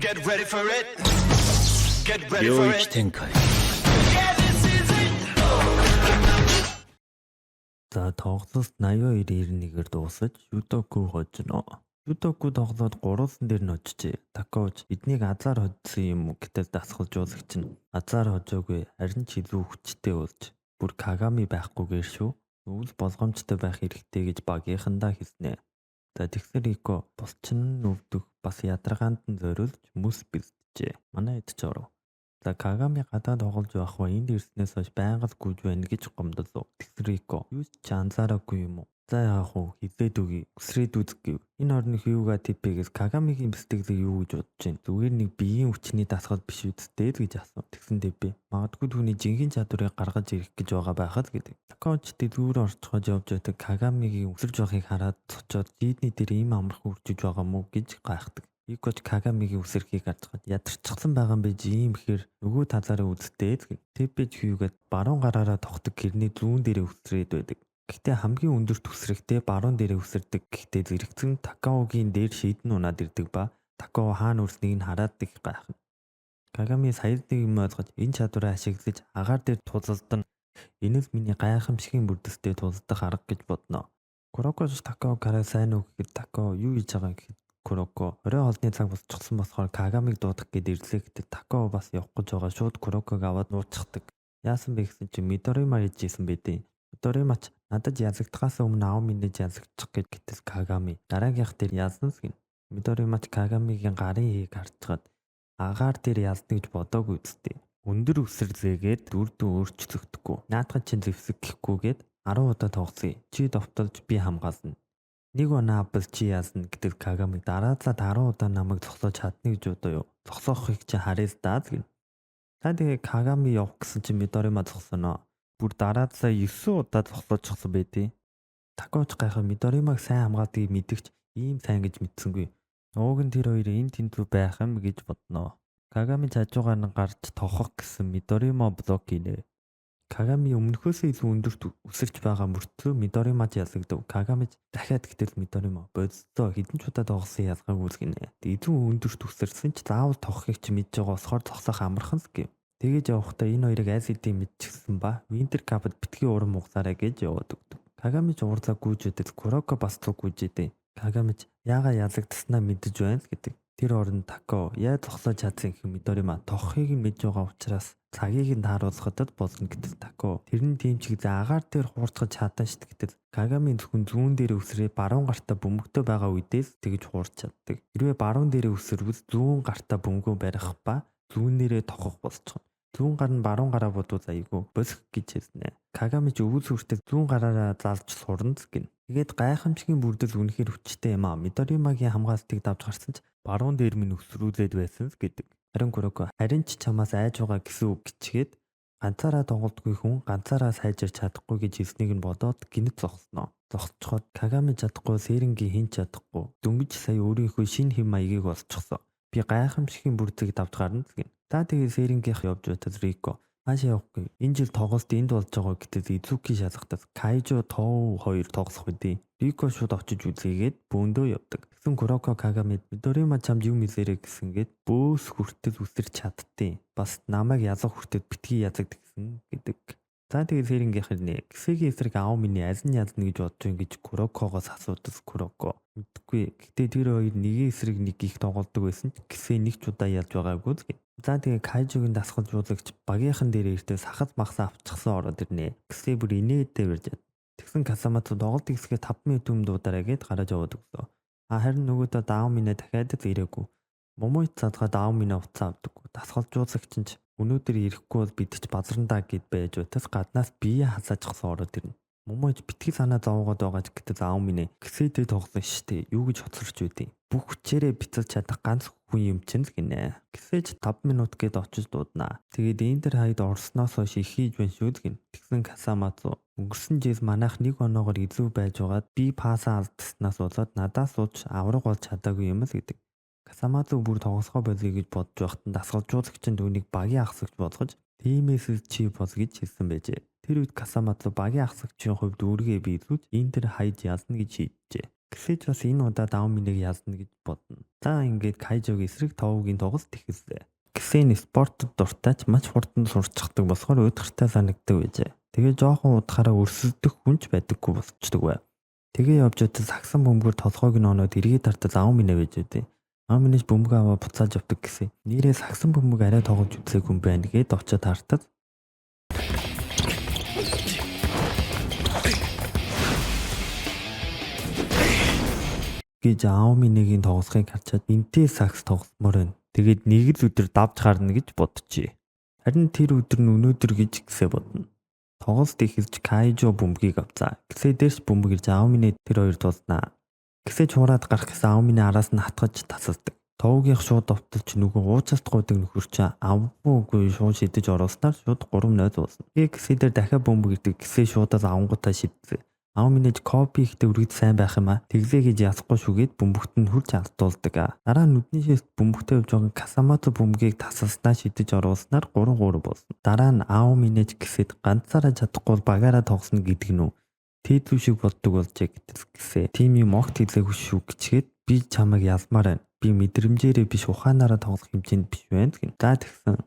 Get ready for it. Get ready for it. Tenkai. Yeah, this is it. За тоглолт 82-91-ээр дуусаж Юдоку хожно. Юдоку тоглоод 3-сан дээр нь очжээ. Такоуч эднийг азар хоцсон юм уу гэтэл дасгалжуулагч нь азар хожоогүй харин ч илүү хүчтэй болж бүр Кагами байхгүйгээр шүү. Өвөл болгоомжтой байх хэрэгтэй гэж багийнхандаа хэлснэ. За тэгсэр Ико босчин нүвдөх бас ядаргаанд нь зориулж мөс бэлджээ. Манай эд ч оров. За Кагами гадаад тоглож байх ба энд ирснээс хойш байнга л гүйж байна гэж гомдлоо. Тэгсэр Ико юу ч анзаараагүй юм уу? За яах вэ? Хилээд үгүй. Өсрээд үзгэв. Энэ орны Хьюга типээс Кагамигийн бэлтгэлийг юу гэж бодож байна? Зүгээр нэг биеийн хүчний дасгал биш үсттэй л гэж асуув. Тэгсэн типэ. Магадгүй түүний жинхэнэ чадварыг гаргаж ирэх гэж байгаа байхад гэдэг. Такоуч дэлгүүр орчхож явж байдаг Кагамигийн өсөрж байгааг хараад цочоод жидний дээр ийм амархан үржиж байгаа мó гэж гайхдаг. Икоч Кагамигийн үсэрхийг харцгаад ядарчихсан байгаа юм биш ийм ихээр нөгөө талаараа үзтээ л. Типэж Хьюгад баруун гараараа тогтдог гэрний зүүн дээрээ үсрээд байдаг. Гэхдээ хамгийн өндөрт үсрэхтэй баруун дээрээ үсэрдэг. Гэхдээ зэрэгцэн Такаогийн дээр шийдэн унаад ирдэг ба Такао хаана үрснийг нь хараад их гайхна. Кагами саялдыг юм ойлгож энэ чадвараа ашиглаж агаар дээр тулалдан энэ л миний гайхамшигын бүрдэстэй тулалдах арга гэж бодно. Куроко Такао караа сайн уу гэхэд Такао юу хийж байгаа гэхэд Куроко орой олны цаг болчихсон болохоор Кагамиг дуудах гээд ирлээ гэдэг. Такао бас явах гэж байгаа шууд Куроког аваад нуучдаг. Яасан бэ гэсэн чинь Мидорима хийжсэн байдیں۔ Мидоримач надад язагдахаас өмнө аав минь язагдчих гэж гэтэл Кагами дараагийнх дээр ялсан гин. Мидоримач Кагамигийн гарын хийг харцгаад агаар дээр ялдна гэж бодоогүй үстэй. Өндөр өсөрлөөгээд дүрдэн өөрчлөгдөхгүй. Наадхан чинь зэвсэг гэхгүйгээд 10 удаа тоглосон. Чи довтолж би хамгаална. Нэг оноо авбал чи яасна гэдэг Кагами дараалаад 10 удаа намайг зогсоож чадна гэж бодоо юу. Зогсоохыг чи харээс даа гин. Та тэгээ Кагами явах гэсэн чи Мидорима зогсоноо. Бүр дараалал 9 удаа зогсоочихсон байдیں۔ Такоуч гайхаа Мидоримаг сайн хамгаалдгийг мэдгч ийм сайн гэж мэдсэнгүй. Ууг нь тэр хоёр энэ тэнцүү байх юм гэж бодноо. Кагами хажуугаар нь гарч тохох гэсэн Мидорима блок гинэ. Кагами өмнөхөөсөө илүү өндөрт өсөрч байгаа мөртлөө Мидоримад ялагдав. Кагами дахиад гэтэл Мидорима бодцоо хэдэн ч удаа тоглосон ялгааг үзгэнэ. Илүү өндөрт өсөрсөн ч заавал тохохыг ч мэдж байгаа болохоор зогсоох амархан л гэв. Тэгэж явахдаа энэ хоёрыг айсидийн мэдчихсэн ба Винтер капд битгий уран мугасаарай гэж яваад өгдөг. Кагами ч уурлаа гүйжэдэл Куроко бас л гүйжэдэ. Кагами ч яага ялагдснаа мэдэж байна л гэдэг. Тэр оронд Тако яа зогсоож чадсан гэх Мидорима тоххыг мэдж байгаа учраас цагийг нь тааруулахад болно гэтэл Тако тэр нь тийм ч гэсэн агаар дээр хуурцгаж чадсан шүү гэтэл Кагамийн зөвхөн зүүн дээр өсрээ баруун гартаа бөмбөгтэй байгаа үедээс тэгж хуурч чаддаг. Хэрвээ баруун дээрээ өсөрвөл зүүн гартаа бөмбөгөө барих ба зүүнээрээ тохох болчихно. Зүүн гар нь баруун гараа бодвол айгүй босх гэж хэлнэ. Кагами ч өвөл сүртэй зүүн гараараа залж сурна гин. Тэгээд гайхамшигын бүрдэл үнэхээр хүчтэй юм аа. Мидоримагийн хамгаалтыг давж гарсан ч баруун дээр минь өсрүүлээд байсан гэдэг. Харин Куроко харин ч чамаас айж байгаа гэсэн үг гिचгээд ганцаараа тоглодгүй хүн ганцаараа сайжирч чадахгүй гэж хэлснийг нь бодоод гинэт зогсноо. Зогсчход Кагами чадахгүй Сэрингийн хин чадахгүй. Дөнгөж сая өөрийнхөө шинэ хэм маягийг олчихсон. Би гайхамшигын бүрдийг давж гарна гин. Та тэгээ Сэрингийнх явж байтал Рико хаашаа явахгүй. Энэ жил тоглолт энд болж байгаа гэдэг Изуки шалгатаас Кайжо Тоу 2 тоглох үедээ Рико шууд очиж үзээгээд бөөндөө явдаг. Тэгсэн Куроко Кагами Мидорима чамд юм хэлээрэй гэсэнгээд бөөс хүртэл үсэрч чаддیں۔ Бас намайг ялах хүртэл битгий язагд гэсэн гэдэг. За тэгээ Сэрингийнх нэ гисэгийн эсрэг аав миний аль нь ялна гэж бодож байна гэж Курокогоос асуудал Куроко. Мэдгүй. Гэтэ тэр хоёр нэгэн эсрэг нэг их тоглолдог байсан ч гисээ нэг ч удаа ялж байгаагүй л гэх. За тэгээ Кайжугийн дасгалжуулагч багийнхан дээр иртээ сахал махсаа авчихсан ороод ирнэ. Гисээ бүр инээдтэй барьж. Тэгсэн Касамацу тоглолт ихсгээ 5 минут дуудараа гээд гараж яваад өглөө. Харин нөгөөдөө даав минь дахиад л ирээгүй. Момой цадгаа даав минь уцаа авдаг. Дасгалжуулагч нь өнөөдөр ирэхгүй бол бид ч базарандаа гэд байж байтал гаднаас бие хасаажчихсан ороод ирнэ. Момойж битгий санаа зовоогоод байгаа ч гэтэл аав минь гисэдээ тоглоно штэ. Юу гэж хоцорч байдیں۔ Бүх хүчээрээ бицэж чадах ганц хүн юм чинь л гинэ. Гисэж 5 минут гээд очиж дууднаа. Тэгээд Интер хайд орсноос хойш их хийж байна шүү л гин. Тэгсэн Касамацу өнгөрсөн жил манайх 1 оноогоор илүү байж байгаад би паасаа алдснаас болоод надаас сууж авраг болж чадаагүй юм л гэдэг. Касамацу бүр тоглосгоо болъё гэж бодож байхад нь дасгалжуулагч нь түүнийг багийн ахсагч болгож тиймээс чи бол гэж хэлсэн байжээ. Тэр үед Касамацу багийн ахсагчийн хувьд үүргээ биелүүлж Интер хайж ялна гэж шийджээ. Ксэж бас энэ удаад Аоминыг ялна гэж бодно. За ингээд Кайжог эсрэг Тоугийн тоглолт ихэллээ. Ксэн спортод дуртай ч маш хурдан сурчдаг болохоор өдөртэй санагддаг байжээ. Тэгээ жоохон удахаараа өрсөлдөх хүнч байдаггүй болчдөг бай. Тэгээ явж удаа сагсан бөмбөр толгойг нь оноод эргээд тартал Аоминэ байж үдээ. Аоминэж бөмбөг аваа буцааж явдаг гэсэн. Нэрээ сагсан бөмбөг арай тоглож үзээгүй юм байна гээд очиод тартал. Гэж Аоминегийн тоглохыг харчаад энтэй сакс тоглосмоор байна. Тэгээд нэг л өдөр давж гарна гэж боджээ. Харин тэр өдөр нь өнөөдөр гэж гисээ бодно. Тоглолт ихэлж Кайжо бөмбөгийг авцаа. Гисээ дээрс бөмбөг ирж Аомине тэр хоёр тулнаа. Гисээ чуураад гарах гэсэн Аомине араас нь хатгаж тасалдаг. Товгийнх шууд довтолч нөгөө уучаст гойдаг нөхөр чи авгүй шууд шидэж орооснаар шууд 3-0 болсон. Тэгээ гисээ дээр дахиад бөмбөг ирдэг. Гисээ шуудаас авангуудаа шидсэн. Аоминэж копи ихтэй үргэлж сайн байх юм а. Тэглээ гэж ясахгүй шүгээд бөмбөгт нь хурж алдуулдаг. Дараа нь нүдний шест бөмбөгтэй явж байгаа Касамато бөмбөгийг тасалснаа шидэж орооснаар 3-3 болсон. Дараа нь Аоминэж гэсэд ганцаараа чадахгүй багаараа тоглосно гэдэг нь үү. Тэд шиг болдог болжээ гэтэлсээ. Тим юм огт хэлээгүй шүү гэчгээд би чамайг ялмаар байна. Би мэдрэмжээрээ биш ухаанаараа тоглох хэмжээнд биш байна гэн. За тэгсэн.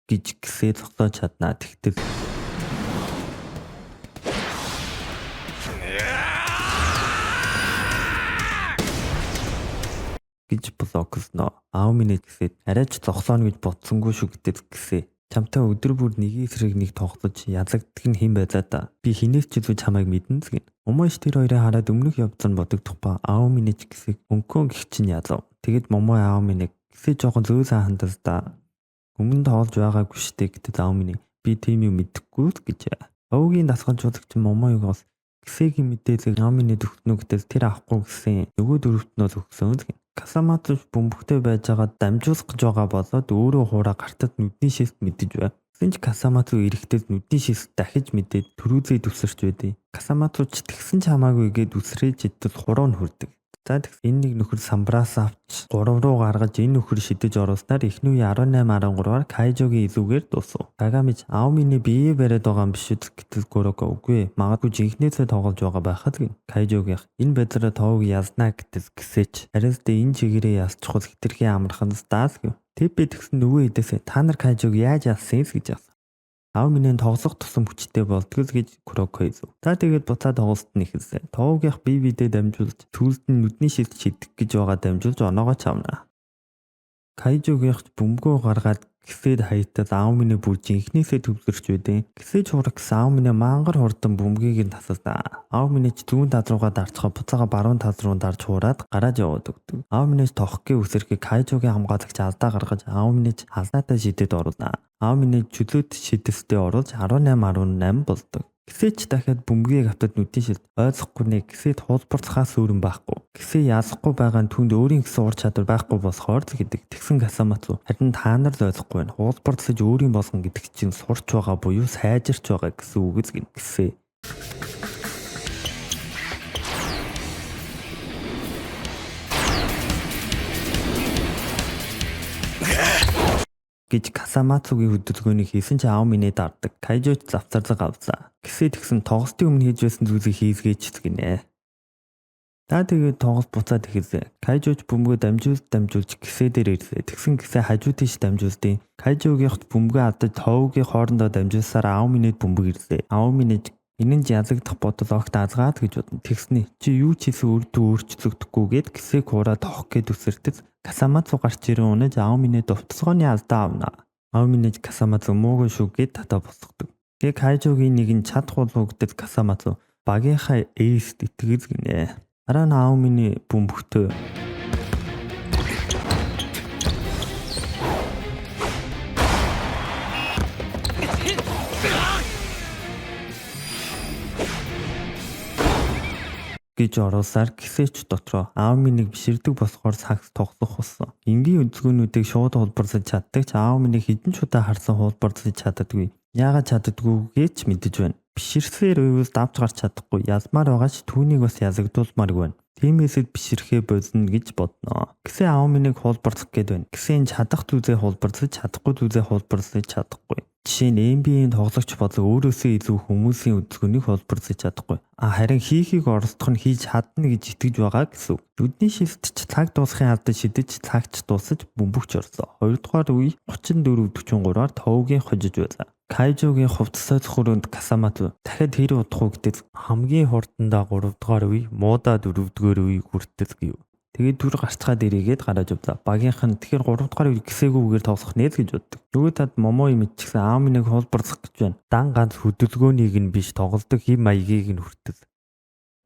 Гэж гисээ зогсоож чаднаа тэгтэл гэж блоксноо. Аоминэ гэсэд арайч зогсооно гэж бодсонгүй шүү гэдэг гисээ. Чамтай өдөр бүр нэг эсрэг нэг тоглож ялагддаг нь хэн байлаа да. Би хинээс ч илүү чамайг мэднэ гэн. Момош тэр хоёрыг хараад өмнөх явцсан бодогдох ба Аоминэ ч гэсэг өнгөн гих чинь ялав. Тэгэд Момо Аоминэ гисээ жоохон зөөсөн хандас да. Өмнө тоолж байгаагүй штэ гэдэг Аоминэ би тийм юм мэдэхгүй гэж. Овгийн дасгалжуулагч Момоёгоос гисэгийн мэдээлэл Аоминэ төгснө гэдэг тэр авахгүй гэсэн нөгөө дөрөвтнөөс өгсөн л гэн. Касамато бөмбөгтэй байж байгаа дамжуулах гэж байгаа болоод өөрөө хуураа гартад нүдний шест мэдэж бай. Тэгсэн ч Касамато эрэхтэл нүдний шест дахиж мэдээд төрүүлээ төвсөрч байдیں۔ Касамато ч тэгсэн ч хамаагүй гээд үсрээж идэл хуруу нь хүрдэг. За тэгс энэ нэг нөхөр самбраас авч 3 руу гаргаж энэ нөхөр шидэж орооснаар эхний үе 18-13-аар Кайжогийн илүүгээр дуусав. Кагамич Аоминэ бие бариад байгаа юм биш үү гэтэл Гороко үгүй. Магадгүй жинхнээсээ тоглож байгаа байхад гин. Кайжогийн энэ байдлаараа тоог язнаа гэтэл гисээч. Харинсдээ энэ чигээрээ ясчихвал хитрхи амархан стаас гэв. Тэпэ тэгсэн нөгөө хэдээсээ та нар Кайжог яаж ялсан гэж асуув. Аоминэ тоглох тусам хүчтэй болдгол гэж Куроко хэлв. За тэгээд буцаад тоглолт нь эхэлсэн. Тоогийнх бие биедээ дамжуулж түлд нь нүдний шилд шидэх гэж байгаа дамжуулж оноогоо чавна. Кайжогийнх бөмбөгөө гаргаад гисэд хаятал Аоминэ бүр жинхнээсээ төвлөрч байдیں۔ Гисээ чураг гэсэн Аоминэ мангар хурдан бөмбөгийг нь тасалдаа. Аоминэ ч зүүн тал руугаа дарцгаа буцаага баруун тал руу дарж хуураад гараж яваад өгдөг. Аоминэ тоххгийн үсэрхийг Кайжогийн хамгаалагч алдаа гаргаж Аоминэ алдаатай шидэд оруулна. Аоминэ чөлөөт шидэстэй оруулж 18-18 болдог. Гисээч дахиад бөмбөгийг автад нүдний шилд ойлгохгүй нэ гисэд хуулбарцахаас өөрөн байхгүй. Гисээ яалахгүй байгаа нь түнд өөрийн гэсэн ур чадвар байхгүй болохоор л гэдэг. Тэгсэн Касамато харин та нар л ойлгохгүй байна. Хуулбарцаж өөрийн болгон гэдэг чинь сурч байгаа буюу сайжирч байгаа гэсэн үг л гин гисээ. Гэж Касамацугийн хөдөлгөөнийг хийсэн ч Аоминэ дарддаг. Кайжоч завцарлага авлаа. Гисээ тэгсэн тоглолтын өмнө хийж байсан зүйлийг хийсгээч гинэ. За тэгээд тоглолт буцаад эхэллээ. Кайжоч бөмбөгөө дамжуулж гисээ дээр ирлээ. Тэгсэн гисээ хажуу тийш дамжуулдیں۔ Кайжогийнх бөмбөгөө алдаж товгийн хоорондоо дамжуулсаар Аоминэд бөмбөг ирлээ. Аоминэ энэ нь ялагдах бодол огт азгаад гэж бодно. Тэгснэ чи юу ч хийсэн өөрчлөгдөхгүйгээд гисээ куураа тоох гээд үсэртэл Касамацу гарч ирэн унаж Аоминэ довтолгооны алдаа авна. Аоминэ Касамацу муугүй шүгээд татаа босгодог. Тэгээ Кайжогийн нэгэн чадах болгодод Касамацу багийнхаа эйст итгэл гинэ. Дараа нь Аоминэ бөмбөгтөө гэж ороосаар гисээч дотроо Аоминыг биширдэг болохоор сакс тоглох болсон. Энгийн өнцгөнүүдийг шууд хулбарлаж чаддаг ч Аоминыг хэдэн ч удаа харсан хулбарлаж чаддаггүй. Яагаад чаддаггүйгээ ч мэдэж байна. Биширсээр уйвал давж гарч чадахгүй. Ялмаар байгаа ч түүнийг бас ялагдуулмааргүй байна. Тиймээсэд бишрэхээ болно гэж бодноо. Гэсэн аав минийг хулбарлах гээд байна. Гэсэн чадах зүйлээ хулбарлаж чадахгүй зүйлээ хулбарлаж чадахгүй. Жишээ нь NBA-ийн тоглогч болон өөрөөсөө илүү хүмүүсийн үзэгнийг хулбарлаж чадахгүй. Харин хийхийг оролдох нь хийж чадна гэж итгэж байгаа гэсэн үг. Нүдний шилтч цаг дуусахын алдаа шидэж цагч дуусаж бөмбөгч орлоо. 2 дугаар үе 34-43-аар товгийн хожиж байлаа. Кайжогийн хувцастай хөрөнд Касамато дахиад тэр удахгүй гэдэг хамгийн хурдандаа 3 дугаар үе муудаа 4 дугаар үе хүртэл гэв. Тэгээд түр гарцгаад ирээгээд гараж явлаа. Багийнх нь тэгэхээр 3 дугаар үе гисээгүйгээр тоглох нэ гэж боддог. Нөгөө тад Момо юм ичсэн аав минийг хулбарлах гэж байна. Дан ганц хөдөлгөөнийг нь биш тоглодог хэм маягийг нь хүртэл.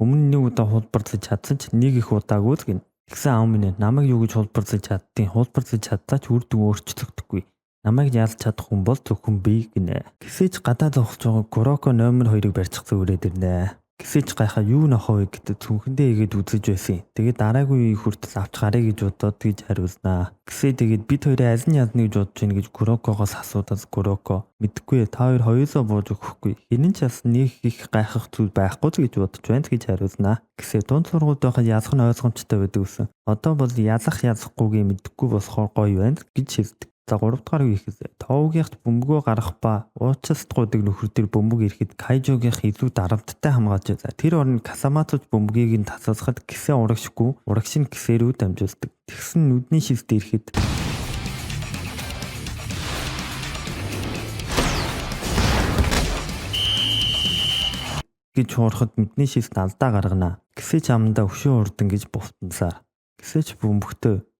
Өмнө нэг удаа хулбарлаж чадсан ч нэг их удаагүй л гин. Тэгсэн аав минь намайг юу гэж хулбарлаж чаддیں۔ Хулбарлаж чаддаа ч үр дүн өөрчлөгдөхгүй. Намайг ялж чадах хүн бол зөвхөн би гинэ. Гисэж гадаад зогсож байгаа Куроко номер 2-ыг барьчих зүрээд ирнэ. Гисэж гайхаа юу нохоо гэдэг цүнхэндээ игээд үзэж байсан. Тэгээд дараагийн үеийг хүртэл авч гарыг гэж бодоод гэж хариулснаа. Гисээ тэгээд бид хоёрын аль нь ядна гэж бодож байна гэж Курокогоос асуудал Куроко мэдгүй та хоёр хоёулаа бууж өгөхгүй. Хинэн ч бас нэг их гайхах зүйл байхгүй гэж бодож байна гэж хариулснаа. Гисээ дунд сургуульд байхад ялах нь ойлгомжтой байдаг гэсэн. Одоо бол ялахгүйгээ мэдгүй болохоор гоё байна гэж хэлдэг. За 3 дугаар үе ихэс товгийнх бөмбөгөө гарах ба уучлалтгүйдэг нөхөр төр бөмбөг ирэхэд Кайжогийнх илүү дарамттай хамгаалж байлаа. Тэр оронд Касаматоч бөмбөгийг нь тасалсахад гисээ урагшгүй урагш нь гисээ рүү дамжуулдаг. Тэгсэн нүдний шилт ирэхэд гэж хуурахад нүдний шилт алдаа гаргана. Гисээ чамдаа өшөө урдан гэж бовтонсаар. Гисээч бөмбөгтөө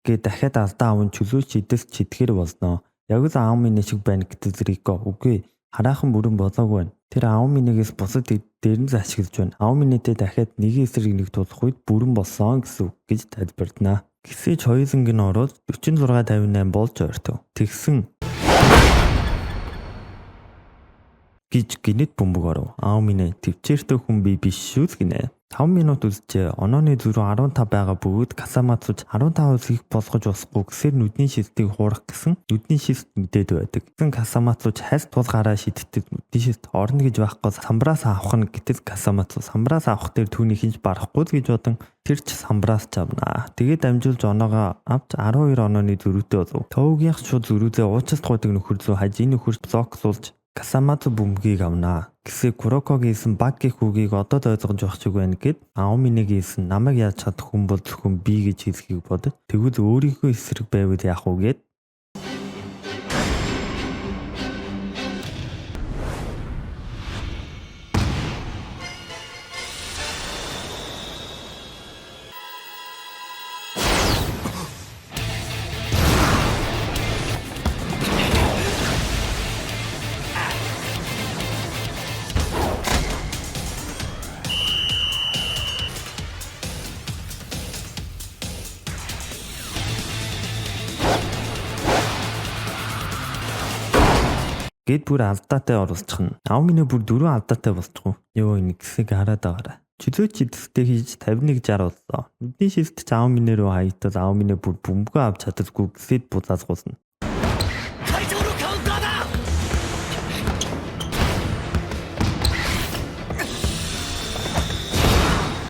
дахиад алдаа аван чөлөөч идэс читгэр болноо. Яг л аав минь шиг байна гэдэг Рико. Үгүй хараахан бүрэн болоогүй байна. Тэр аав минийгээс бусад дээр нь ашиглаж байна. Аав минийтэй дахиад нэг эсрэг нэг тулах үед бүрэн болсон гэсэн үг гэж тайлбарлана. Гисэж хоёуланг нь ороод 46-58 болж ойртов. Тэгсэн гэж гинэт бөмбөг оров. Аав минь төвчээртэй хүн би биш шүү гинэ. 5 минут үзчихээ. Онооны зүрх 15 байгаа бөгөөд Касамацуч 15-аас их болгож болохгүй гэсээр нүдний шилтийг хуурах гэсэн нүдний шилт мэдээд байдаг. Тэгсэн Касамацуч хайс тулгаараа шиддэг нүдний шилт орно гэж байхгүй самбраас авах нь гэтэл Касамацу самбраас авах дээр түүний хинж барахгүй л гэж бодон тэр ч самбраас чавнаа. Тэгээд дамжуулж оноогоо авч 12 онооны зөрүүтэй болов. Товгийнх шууд зөрүүтэй уучлалтгүйдэг нөхөр зөө хажийн нөхөр блоклуулж Касамато бөмбөгийг авнаа. Гэсээ Курокогийнсэн баг гих үгийг одоо л ойлгож байх шиг байна гэд аав минийгийнсэн намайг яаж чадах хүн бол зөвхөн би гэж хэлхийг бодож тэгвэл өөрийнхөө эсрэг байвал яах вэ гэд гэд бүр алдаатай оруулчих нь. Аав минь бүр 4 алдаатай болчихгүй. Йоо энэ гисэг хараад байгаарай. Чөлөөч идэвхтэй хийж 51-60 боллоо. Нүдний шилт ч аав минь рүү хаягдал аав минь бүр бөмбөгөө авч чадалгүй гэсэд булаалгуулна.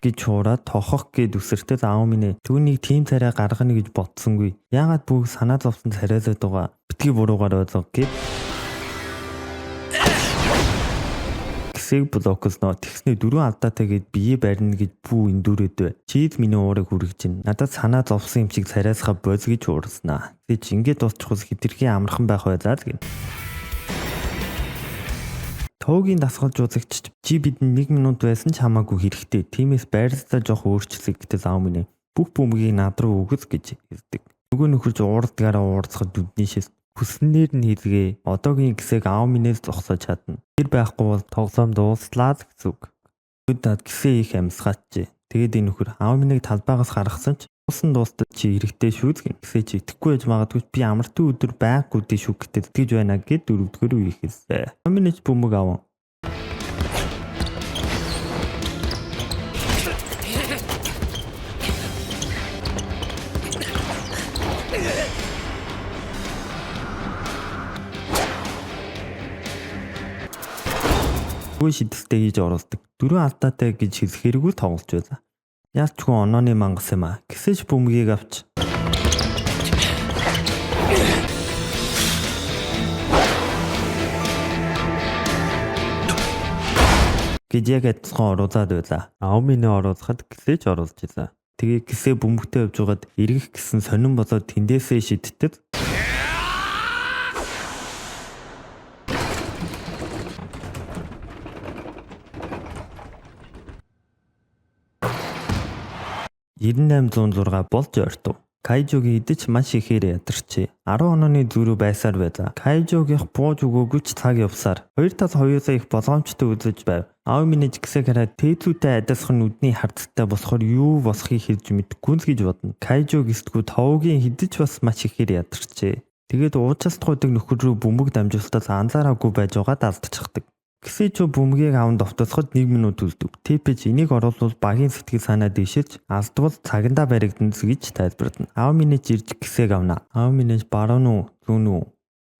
гэж хуураад тохох гэд үсэртэл аав минь түүнийг тийм царай гаргана гэж бодсонгүй. Яагаад бүгд санаа зовсон царайлаад байгаа. Битгий буруугаар ойлго гэд блоколно тэгснэ 4 алдаатай гэд бие барина гэж бүү эндүрээд бай. Чийл миний уурыг хүргэж чинь надад санаа зовсон юм шиг царайсгаа боз гэж уурснаа. Тэг ингээд дуусчихвал хитрхи амархан байх байлаа л гин. Тоогийн дасгалж узагч чи бидэнд 1 минут байсан ч хамаагүй хэрэгтэй. Тиймээс байрлалаа жоох өөрчлөе гэтэл аав минь бүх бөмбөгийг над руу өгөс гэж хэлдэг. Нөгөө нөхөрж уурдгаараа уурцахад дүдний шил хүснээр нь хэлгээ. Одоогийн гисэг аав минээс зогсож чадна. Тэр байхгүй бол тоглоом дууслаа л гэсэн үг. Өдөөд гисээ их амьсгаач. Тэгээд энэ нөхөр аав минийг талбайгаас гаргасан ч усан дуустал чи эрэхтэй шүү гэн. Гисээ чи итгэхгүй байж магадгүй би амартай өдөр байггүй дээ шүү гэтэл тэгж байна гэд 4 дугаар үе хэлсэн. Аав минь ч бөмбөг аван. Түү шидэлтэй хийж оролдог. 4 алдаатай гэж хэлэх хэрэггүй тоглож байлаа. Яалчгүй онооны мангас юм аа. Гэсэж бөмбөгийг авч гэж яг адилхан оруулаад байлаа. Аумины оруулахад гэсэж оруулж илаа. Тэгээ гэсээ бөмбөгтэй явж байгаад эргэх гэсэн сонин болоод тэндээсээ шиддэг. (9806) болж ойртов. Кайжогийн идэж маш ихээр ядарчээ. 10 онооны зүрх байсаар байлаа. Кайжогийнх бууж өгөөгүй ч цаг явсаар 2 тал 2-оос их боломжтой үзэж байв. Аумины жигсээ хараад тээцүүтэй адилхан нүдний хардтай болохоор юу болохыг хэлж мэдэхгүй л гэж бодно. Кайжог эсдгүү товгийн хидэж бас маш ихээр ядарчээ. Тэгээд уучлалтгүйдэг нөхөр рүү бөмбөг дамжуултал анзаараагүй байж байгаад алдчихдаг. Гэсэж бөмбөгийг аван довтолцоход 1 минут үлдэв. Тэпэж энийг оруулбал багийн сэтгэл санаа дэвшилж алдвал цагандаа баригдана гэж тайлбарлана. Аумины жирж гэсэг авна. Ауминэж баруун уу зүүн үү?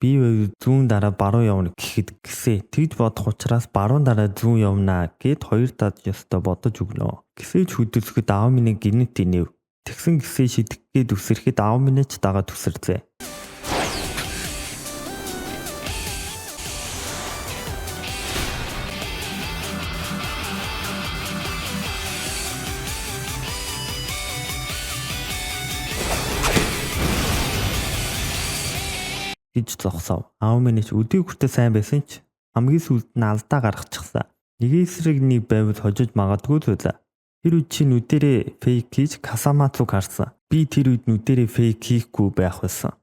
Би байвал зүүн дараа баруун явна гэхэд гэсээ тэгж бодох учраас баруун дараа зүүн явна гэд 2 дад ёстой бодож өгнө. Гэсэж хөдөлгөхөд аумины гинэт инэв. Тэгсэн гэсээ шидэхгээд үсрэхэд ауминэж дагаад үсэрзээ. гэж зогсов. Ауминич өдий хүртэл сайн байсан ч хамгийн сүүлд нь алдаа гаргачихсан. Нэг эсрэг нэг байвал хожиж магадгүй л байлаа. Тэр үед чи нүдэрээ фейк хийж Касамацуг харсан. Би тэр үед нүдэрээ фейк хийхгүй байх байсан.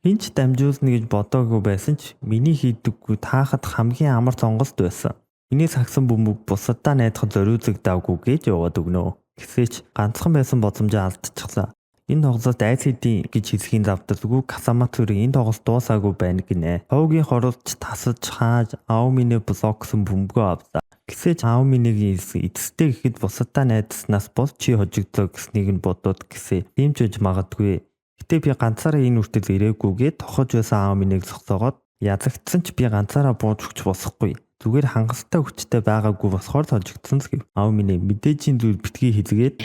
Хинч дамжуулна гэж бодоогүй байсан ч миний хийдэггүй таахад хамгийн амар сонголт байсан. Энээс хагсан бөмбөг бусаддаа найдахад зориулагдаагүй гэж яваад өгнө. Гэсээч ганцхан байсан боломжоо алдчихлаа. Энэ тоглолт ICD гэж хэлхийн завдалгүй Касамацурын энэ тоглолт дуусаагүй байна гинэ. Товгийн хоролч тасаж хааж Аумины блоксон бөмбөгөө авлаа. Гэсэж Ауминыгийн эцэстэй гэхэд бусадаа найдаснаас бол чи хожигдлоо гэснийг нь бодоод гэсээ ийм ч үж магадгүй. Гэтэ би ганцаараа энэ үртэл ирээгүйгээ тохож байсан Ауминыг зогсоогоод язагдсан ч би ганцаараа бууж өгч болохгүй. Зүгээр хангалттай хүчтэй байгаагүй болохоор л хожигдсон л гэв. Аумины мэдээжийн зүйл битгий хэлгээд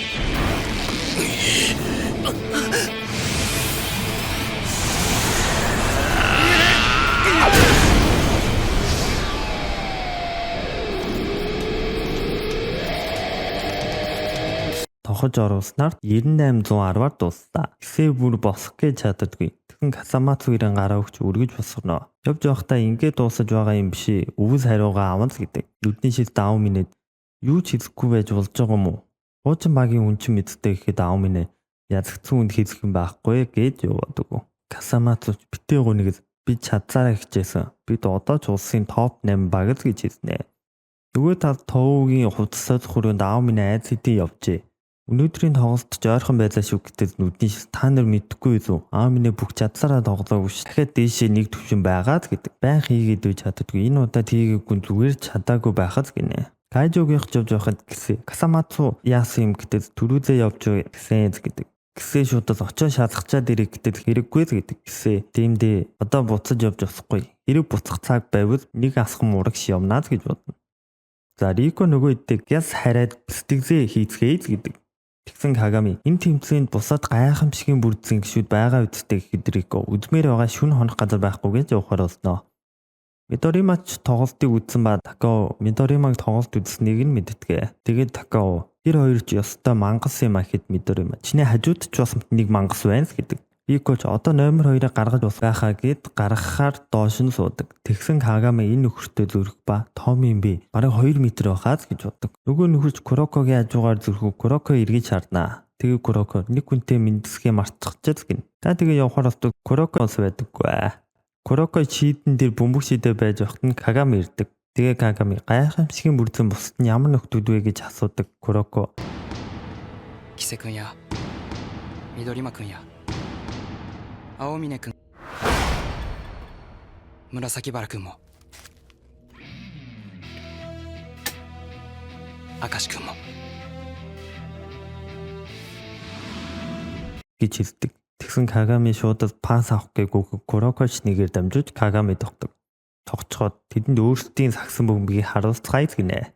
тохож оруулснаар 9810-аар дууслаа. Гэсээ бүр босох гэж чаддаггүй. Тэгсэн Касамацугийн гараа өгч үргэж босгоно. Явж явахдаа ингээд дуусаж байгаа юм биш. Өвс хариугаа авна л гэдэг. Нүдний шил Ауминэд юу ч хэлэхгүй байж болж байгаа юм уу? Хуучин багийн үнчин мэдтэй гэхэд Ауминэ язгцсан үнд хэлэх юм байхгүй гэж яваад өгөө. Касамацуч битээ гоныг би чадсараа хичээсэн. Бид одоо ч улсын топ 8 баг л гэж хэлнэ. Нөгөө тал Товгийн хувцас хүрээнд Ауминэ ICD явжээ. Өнөөдрийн тоглолт жойрхон байлаа шүү гэтэл нүдний та нар мэдхгүй юу? Ааминэ бүх чадсараа тоглоогүй ш. Дахиад дээшээ нэг төвшин байгаад гэдэг. Байн хийгээд үж чаддаггүй. Энэ удаа хийгээгүй зүгээр чадаагүй байхад гинэ. Кайжогийнх явж байхад гэсэн Касамацу яасан юм гэтэл төрүүлээ явж гэсэн гэдэг. Гэсээ шуудал очоо шалгачаад ирэх гэтэл хэрэггүй л гэдэг. Гэсээ тиймдээ одоо буцаж явж болохгүй. Хэрэг буцах цаг байвал нэг асхан урагш явнаа л гэж бодно. За Рико нөгөө идэг яс хараад сэтгэлээ хийцгээе л гэдэг. Тэгсэн Кагами энэ тэмцээнд бусад гайхамшигын бүрдсэн гişүүд байгаа үсттэй гэхэд Рико үдмээр байгаа шүн хонох газар байхгүй гэж явахаар болсноо. Мидоримач тоглолтыг үзсэн ба Такао Мидоримаг тоглолт үзснийг нь мэдтгэ. Тэгээд Такао тэр хоёр ч ёстой мангас юм ахэд Мидорима чиний хажууд ч бас нэг мангас байна л гэдэг. Рико ч одоо номер 2-ыг гаргаж усгахаа гэд гаргахаар доош нь суудаг. Тэгсэн Кагами энэ нөхөртөө зүрх ба том юм би. Бараг 2 м байхаас гэж боддог. Нөгөө нөхөрч Курокогийн хажуугаар зүрхүү Куроко эргэж шаарднаа. Тэгээ Куроко нэг хүнтэй мэндсгээ мартчихчихл гин. Та тэгээ явахаар болдог Куроко ус байдаггүй. Куроко шийдэн дээр бөмбөг шидэ байж байхад нь Кагами ирдэг. Тэгээ Кагами гайхамшигын бүрдсэн бусад нь ямар нөхдүүд вэ гэж асуудаг Куроко. Кисе-kunやMidorima-kunやAomine-kun Murasaki-bara-kunもAkashi-kunもгэж хэлдэг. Тэгсэн Кагами шууд пас авах гээгүй Курокоч нэгээр дамжуулж Кагами тогтдог. тогтцоход тэдэнд өөрсдийн сагсан бөмбөгийг харуулцгаая гинэ.